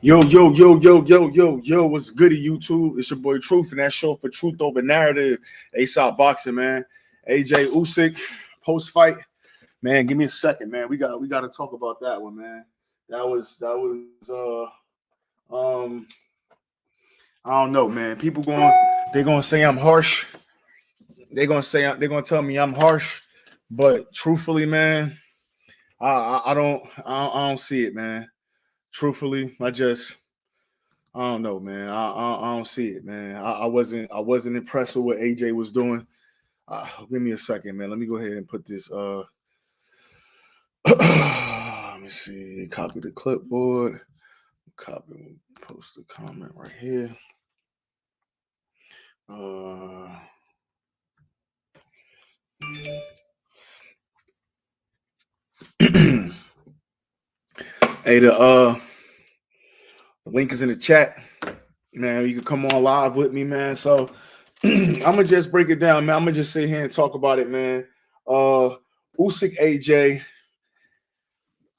Yo, what's goody, YouTube? It's your boy Truth, and that show for Truth Over Narrative. ASAP Boxing, man. AJ Usyk, post fight. Man, give me a second, man. We got to talk about that one, man. That was I don't know, man. They're gonna say I'm harsh. They're gonna tell me I'm harsh, but truthfully, man, I don't see it, man. Truthfully, I don't know, man. I don't see it, man. I wasn't impressed with what AJ was doing. Give me a second, man. Let me go ahead and put this. Let me see. Copy the clipboard. Copy. Post the comment right here. Uh, hey, the link is in the chat, man. You can come on live with me, man. So I'm gonna just break it down, man. I'm gonna just sit here and talk about it, man. Usyk AJ.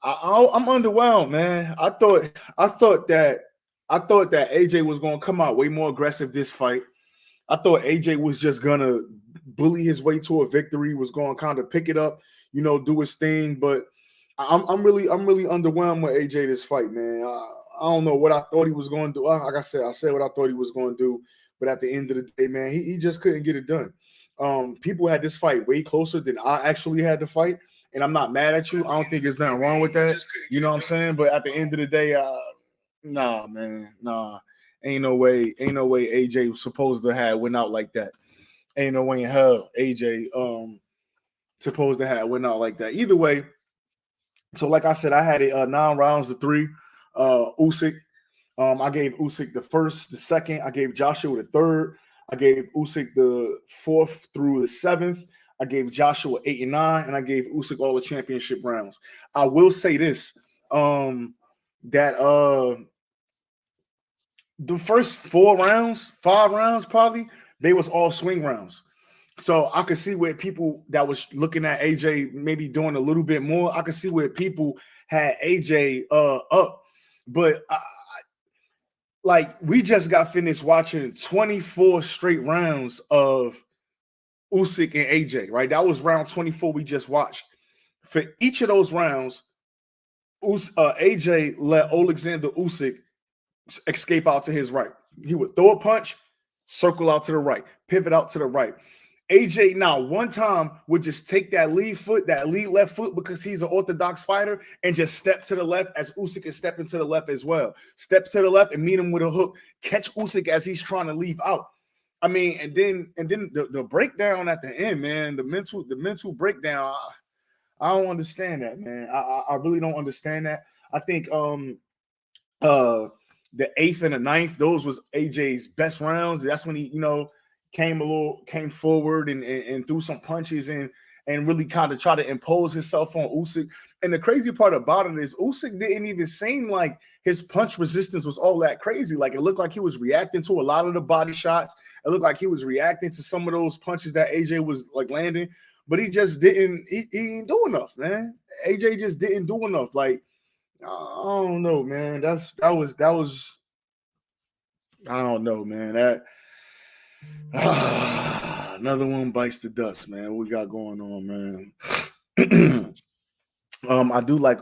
I'm underwhelmed, man. I thought that AJ was gonna come out way more aggressive this fight. I thought AJ was just gonna bully his way to a victory, was gonna kind of pick it up, do his thing. But I'm really underwhelmed with AJ this fight, man. I don't know what I thought he was going to do. Like I said what I thought he was going to do. But at the end of the day, man, he just couldn't get it done. People had this fight way closer than I actually had the fight, and I'm not mad at you. I don't think there's nothing wrong with that. You know what I'm saying? But at the end of the day, nah, man, nah. Ain't no way AJ was supposed to have went out like that. Ain't no way in hell AJ supposed to have went out like that. Either way, so like I said, I had it 9 rounds to 3. Usyk. I gave Usyk the first, the second. I gave Joshua the third. I gave Usyk the fourth through the seventh. I gave Joshua 8 and 9, and I gave Usyk all the championship rounds. I will say this: that the first 4 rounds, 5 rounds, probably they was all swing rounds. So I could see where people that was looking at AJ maybe doing a little bit more. I could see where people had AJ up, but like we just got finished watching 24 straight rounds of Usyk and AJ. Right, that was round 24 we just watched. For each of those rounds, AJ let Alexander Usyk escape out to his right. He would throw a punch, circle out to the right, pivot out to the right. AJ now one time would just take that lead left foot, because he's an orthodox fighter, and just step to the left as Usyk is stepping to the left as well. Step to the left and meet him with a hook. Catch Usyk as he's trying to leave out. I mean, and then the breakdown at the end, man, the mental breakdown. I don't understand that, man. I really don't understand that. I think the 8th and the 9th, those was AJ's best rounds. That's when he, came forward and threw some punches and really kind of tried to impose himself on Usyk. And the crazy part about it is Usyk didn't even seem like his punch resistance was all that crazy. Like it looked like he was reacting to a lot of the body shots. It looked like he was reacting to some of those punches that AJ was like landing, but he just didn't. He didn't do enough, man. AJ just didn't do enough. Like I don't know, man. That was. I don't know, man. That another one bites the dust, man. What we got going on, man? I do like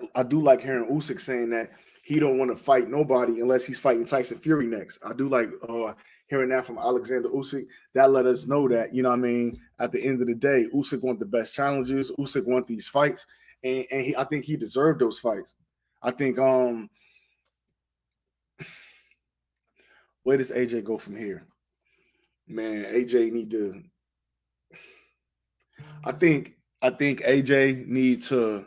hearing Usyk saying that he don't want to fight nobody unless he's fighting Tyson Fury next. I do like hearing that from Alexander Usyk. That let us know that, you know what I mean, at the end of the day, Usyk want the best challenges. Usyk want these fights, and I think he deserved those fights. I think where does AJ go from here? Man, AJ need to. I think AJ need to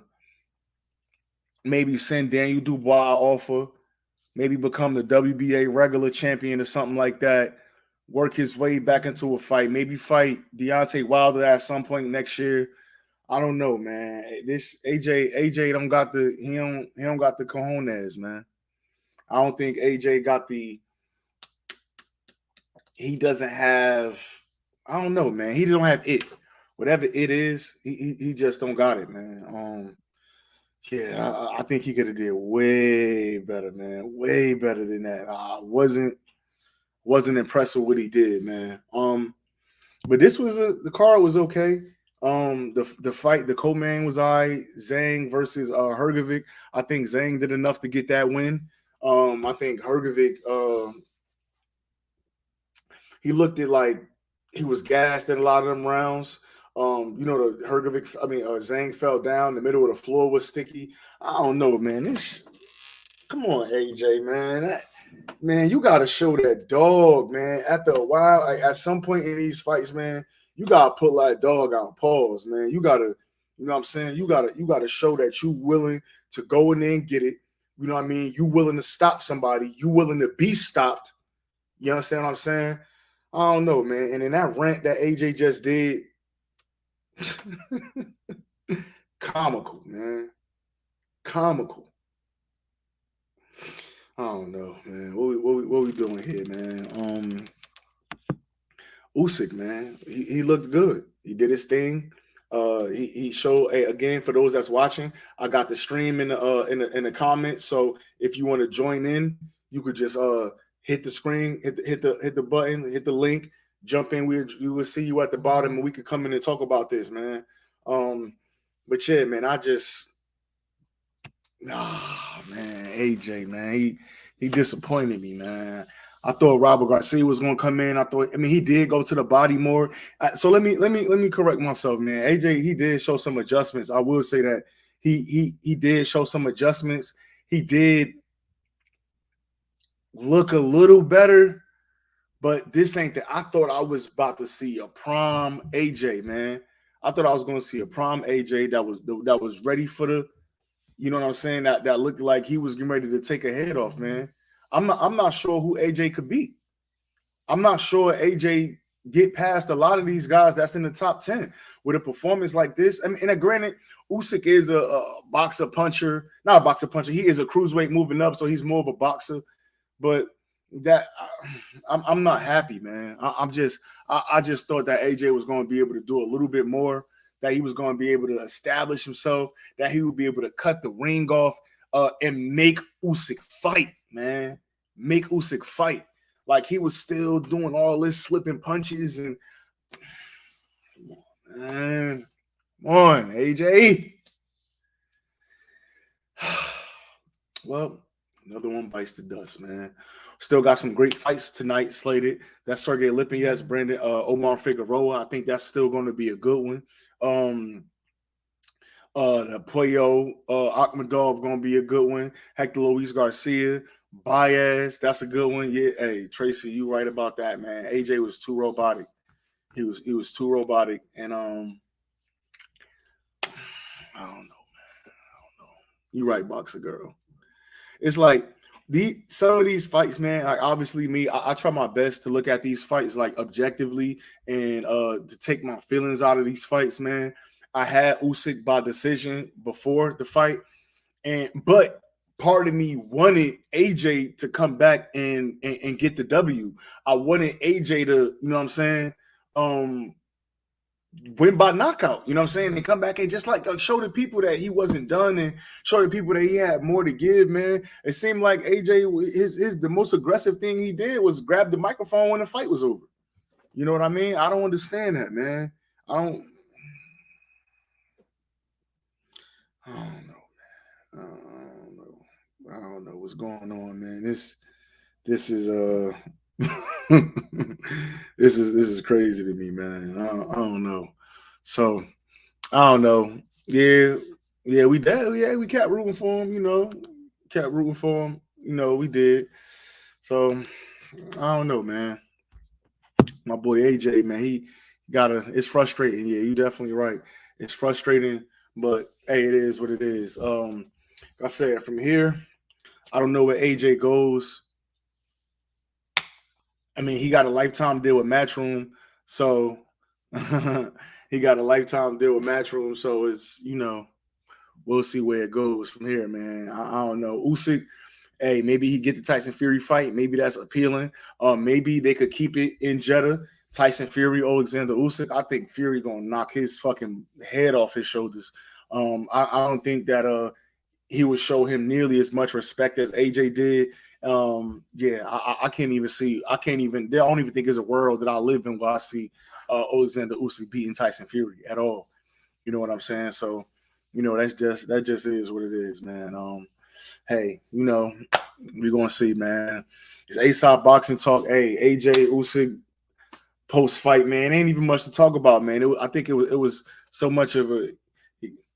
maybe send Daniel Dubois offer, maybe become the WBA regular champion or something like that. Work his way back into a fight. Maybe fight Deontay Wilder at some point next year. I don't know, man. This AJ don't got the he don't got the cojones, man. I don't think AJ got the. He doesn't have. I don't know, man. He don't have it. Whatever it is, he just don't got it, man. Yeah, I think he could have did way better, man. Way better than that. I wasn't impressed with what he did, man. But this was the card was okay. The fight, the co-main was Zhang versus Hergovic. I think Zhang did enough to get that win. I think Hergovic he looked at like he was gassed in a lot of them rounds. The Hergovic, Zhang fell down. The middle of the floor was sticky. I don't know, man. Come on, AJ, man. Man, you gotta show that dog, man. After a while, like at some point in these fights, man, you gotta put like dog out pause, man. You gotta, you know what I'm saying? You gotta show that you willing to go in there and get it. You know what I mean? You willing to stop somebody, you willing to be stopped. You understand what I'm saying? I don't know, man. And in that rant that AJ just did, comical, man. Comical. I don't know, man. What we doing here, man? Usyk, man, he looked good. He did his thing. He showed again for those that's watching. I got the stream in the comments. So if you want to join in, you could just hit the screen, hit the button, hit the link, jump in. We will see you at the bottom, and we could come in and talk about this, man. But yeah, man, man, AJ, man, he disappointed me, man. I thought Robert Garcia was going to come in. He did go to the body more. So let me correct myself, man. AJ, he did show some adjustments. I will say that he did show some adjustments. He did look a little better, but this ain't that. I thought I was about to see a prime AJ, man. I thought I was going to see a prime AJ that was ready for the. You know what I'm saying? That looked like he was getting ready to take a head off, man. I'm not sure who AJ could beat. I'm not sure AJ get past a lot of these guys that's in the top 10 with a performance like this. I mean, and granted, Usyk is a boxer puncher, not a boxer puncher. He is a cruiserweight moving up, so he's more of a boxer. But I'm not happy, man. I just thought that AJ was going to be able to do a little bit more, that he was going to be able to establish himself, that he would be able to cut the ring off and make Usyk fight, man. Make Usyk fight. Like he was still doing all this slipping punches and man, come on, AJ. Well, another one bites the dust, man. Still got some great fights tonight slated. That's Sergey Lipinets, Brandon Omar Figueroa. I think that's still going to be a good one. The Puyo Akhmadov going to be a good one. Hector Luis Garcia, Baez, that's a good one. Yeah, hey Tracy, you right about that, man. AJ was too robotic. He was too robotic, and I don't know, man. I don't know. You right, Boxer Girl. It's like some of these fights, man. Like obviously, me, I try my best to look at these fights like objectively and to take my feelings out of these fights, man. I had Usyk by decision before the fight, but part of me wanted AJ to come back and get the W. I wanted AJ to, you know what I'm saying, win by knockout, you know what I'm saying, and come back and just like show the people that he wasn't done and show the people that he had more to give, man. It seemed like AJ, his the most aggressive thing he did was grab the microphone when the fight was over. You know what I mean? I don't understand that, man. I don't know, man. I don't know what's going on, man. This is this is crazy to me, man. I don't know. So I don't know. Yeah, we did. Yeah, we kept rooting for him. Kept rooting for him. We did. So I don't know, man. My boy AJ, man, he it's frustrating. Yeah, you definitely right. It's frustrating, but hey, it is what it is. Like I said, from here, I don't know where AJ goes. I mean, he got a lifetime deal with Matchroom, so he got a lifetime deal with Matchroom. So it's we'll see where it goes from here, man. I don't know. Usyk, hey, maybe he get the Tyson Fury fight. Maybe that's appealing. Maybe they could keep it in Jeddah. Tyson Fury, Alexander Usyk. I think Fury gonna knock his fucking head off his shoulders. I don't think that he would show him nearly as much respect as AJ did. Yeah, I can't even see. I can't even. I don't even think there's a world that I live in where I see Alexander Usyk beating Tyson Fury at all. You know what I'm saying? So, that just is what it is, man. Hey, we're gonna see, man. It's ASAP Boxing Talk. Hey, AJ Usyk post fight, man. Ain't even much to talk about, man. I think it was so much of a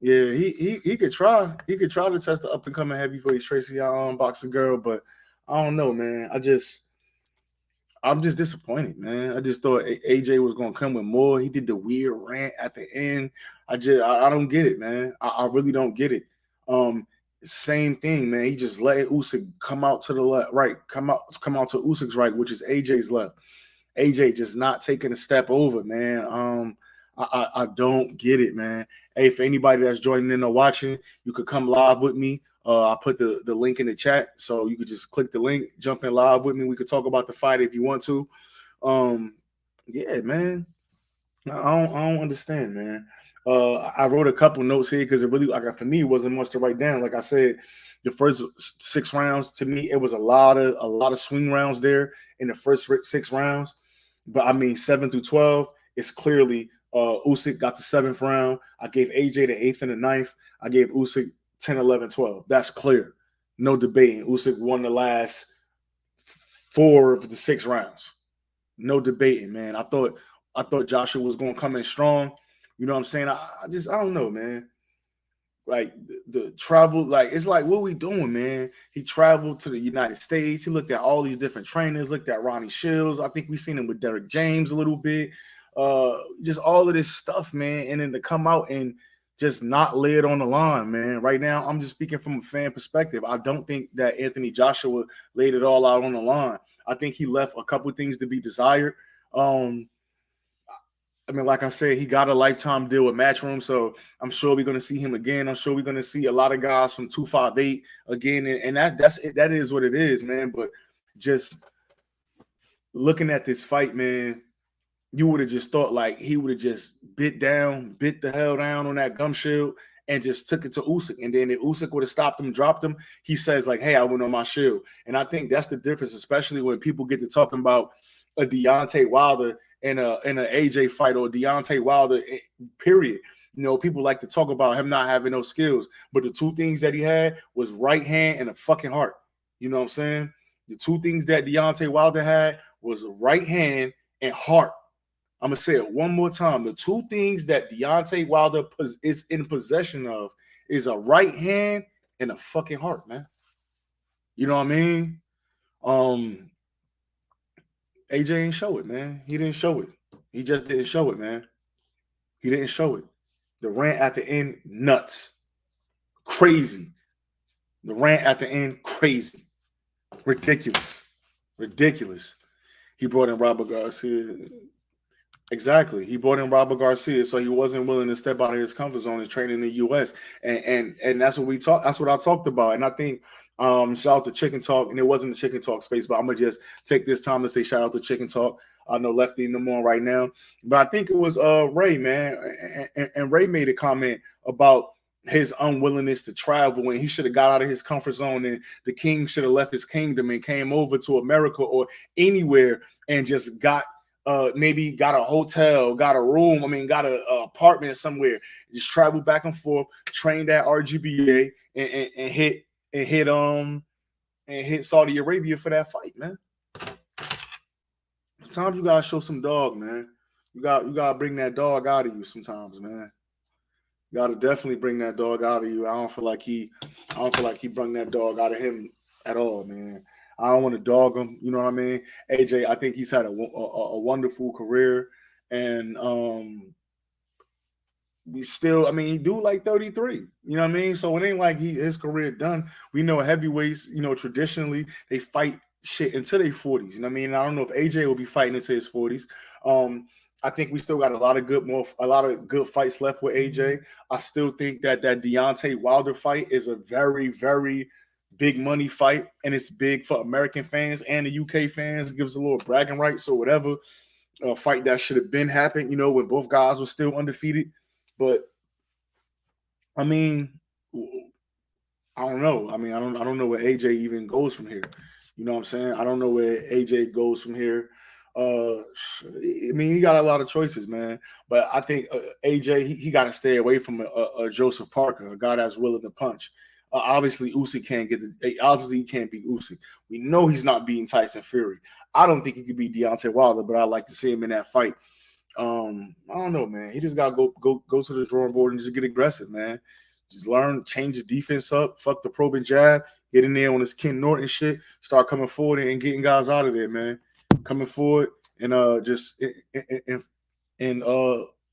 yeah. He could try. He could try to test the up and coming heavyweight Tracy boxing girl, but I don't know, man. I'm just disappointed, man. I just thought AJ was gonna come with more. He did the weird rant at the end. I don't get it, man. I really don't get it. Um, Same thing, man. He just let Usyk come out to the left, right, come out to Usyk's right, which is AJ's left. AJ just not taking a step over, man. I don't get it, man. Hey, for anybody that's joining in or watching, you could come live with me. I put the link in the chat, so you could just click the link, jump in live with me. We could talk about the fight if you want to. Yeah, man. I don't understand, man. I wrote a couple notes here because it really, like, for me, it wasn't much to write down. Like I said, the first 6 rounds, to me, it was a lot of swing rounds there in the first 6 rounds. But I mean, 7 through 12, it's clearly Usyk got the 7th round. I gave AJ the 8th and the 9th. I gave Usyk 10, 11, 12. That's clear. No debating. Usyk won the last 4 of the 6 rounds. No debating, man. I thought Joshua was going to come in strong. You know what I'm saying? I don't know, man. Like the travel, like it's like, what we doing, man? He traveled to the United States. He looked at all these different trainers, looked at Ronnie Shields. I think we seen him with Derek James a little bit. Just all of this stuff, man. And then to come out and just not lay it on the line, man. Right now, I'm just speaking from a fan perspective. I don't think that Anthony Joshua laid it all out on the line. I think he left a couple of things to be desired. I mean, like I said, he got a lifetime deal with Matchroom, so I'm sure we're going to see him again. I'm sure we're going to see a lot of guys from 258 again, and that's it. That is what it is, man. But just looking at this fight, man, you would have just thought like he would have just bit the hell down on that gum shield and just took it to Usyk. And then if Usyk would have stopped him, dropped him, he says like, "Hey, I went on my shield." And I think that's the difference, especially when people get to talking about a Deontay Wilder in an AJ fight or Deontay Wilder, period. People like to talk about him not having no skills, but the two things that he had was right hand and a fucking heart. You know what I'm saying? The two things that Deontay Wilder had was a right hand and heart. I'm going to say it one more time. The two things that Deontay Wilder is in possession of is a right hand and a fucking heart, man. You know what I mean? AJ didn't show it, man. He didn't show it. He just didn't show it, man. He didn't show it. The rant at the end, nuts. Crazy. The rant at the end, crazy. Ridiculous. Ridiculous. He brought in Robert Garcia. Exactly. He brought in Robert Garcia, so he wasn't willing to step out of his comfort zone and train in the US. And that's what that's what I talked about. And I think shout out to Chicken Talk, and it wasn't the Chicken Talk space, but I'm gonna just take this time to say shout out to Chicken Talk. I know Lefty in the morning right now, but I think it was Ray, man, and Ray made a comment about his unwillingness to travel, and he should have got out of his comfort zone, and the king should have left his kingdom and came over to America or anywhere and just maybe got a hotel, got a room, got an apartment somewhere, just travel back and forth, trained at RGBA and hit Saudi Arabia for that fight, man. Sometimes you gotta show some dog, man. You gotta bring that dog out of you sometimes, man. You gotta definitely bring that dog out of you. I don't feel like he brought that dog out of him at all, man. I don't want to dog him. You know what I mean? AJ, I think he's had a wonderful career, and he still, he do like 33. You know what I mean? So it ain't like his career done. We know heavyweights, traditionally they fight shit into their 40s. You know what I mean? I don't know if AJ will be fighting into his 40s. I think we still got a lot of good fights left with AJ. I still think that Deontay Wilder fight is a very, very big money fight, and it's big for American fans and the UK fans. It gives a little bragging rights or whatever. A fight that should have been happened, when both guys were still undefeated. But I don't know. I mean, I don't know where AJ even goes from here. You know what I'm saying? I don't know where AJ goes from here. I mean, he got a lot of choices, man. But I think AJ he got to stay away from a Joseph Parker, a guy that's willing to punch. Obviously, Usyk can't get the. Obviously, he can't beat Usyk. We know he's not beating Tyson Fury. I don't think he could beat Deontay Wilder, but I'd like to see him in that fight. I don't know, man. He just gotta go to the drawing board and just get aggressive, man. Just learn, change the defense up, fuck the probing jab, get in there on this Ken Norton shit, start coming forward and getting guys out of there, man. Coming forward and just and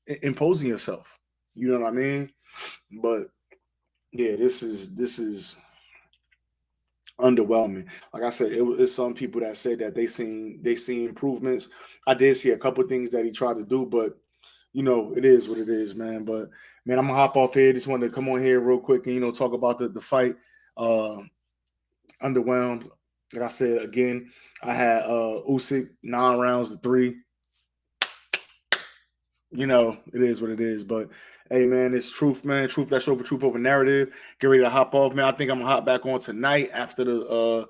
imposing yourself. You know what I mean? But yeah, this is underwhelming. Like I said, it's some people that said that they seen improvements. I did see a couple things that he tried to do, but you know, it is what it is, man. But man, I'm gonna hop off here. Just wanted to come on here real quick and talk about the fight. Underwhelmed. Like I said again, I had Usyk 9 rounds to 3. You know, it is what it is. But hey, man, it's truth, man. Truth that show for truth over narrative. Get ready to hop off, man. I think I'm gonna hop back on tonight after the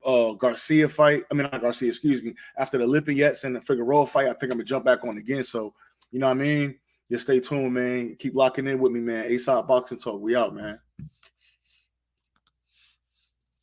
Garcia fight. I mean, not Garcia, excuse me. After the Lipinets and the Figueroa fight, I think I'm gonna jump back on again. So, you know what I mean? Just stay tuned, man. Keep locking in with me, man. ASOP Boxing Talk. We out, man.